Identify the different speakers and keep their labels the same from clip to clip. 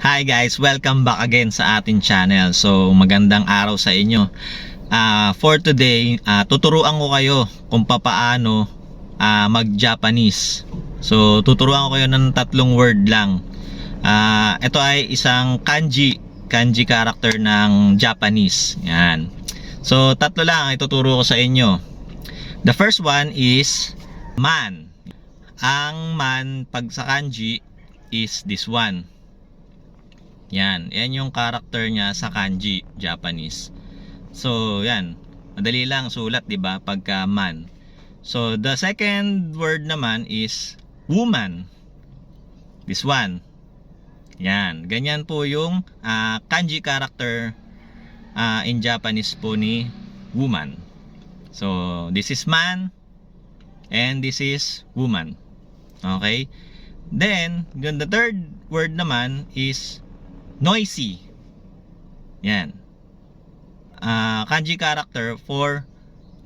Speaker 1: Hi guys, welcome back again sa ating channel. So magandang araw sa inyo. For today, tuturuan ko kayo kung papaano mag-Japanese. So tuturuan ko kayo ng tatlong word lang. Ito ay isang kanji character ng Japanese. Yan. So tatlo lang ang ituturo ko sa inyo. The first one is man. Ang man pag sa kanji is this one. Yan yung character niya sa kanji Japanese. So yan, madali lang sulat, 'di ba? Pagka man. So the second word naman is woman. This one. Yan, ganyan po yung kanji character in Japanese po ni woman. So this is man and this is woman. Okay? Then the third word naman is noisy. Yan. Kanji character for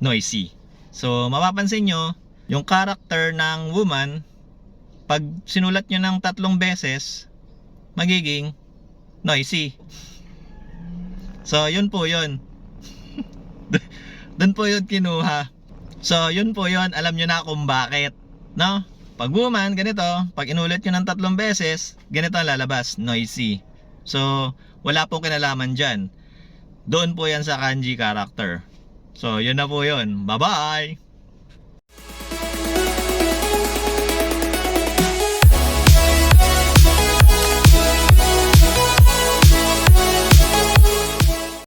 Speaker 1: noisy. So mapapansin nyo, yung character ng woman, pag sinulat nyo ng 3 beses, magiging noisy. So yun po yun. Doon po yun kinuha. So yun po yun, alam nyo na kung bakit, no? Pag woman, ganito. Pag inulit nyo ng 3 beses, ganito ang lalabas, noisy. So, wala pong kinalaman dyan. Doon po yan sa kanji character. So, yun na po yun. Bye-bye!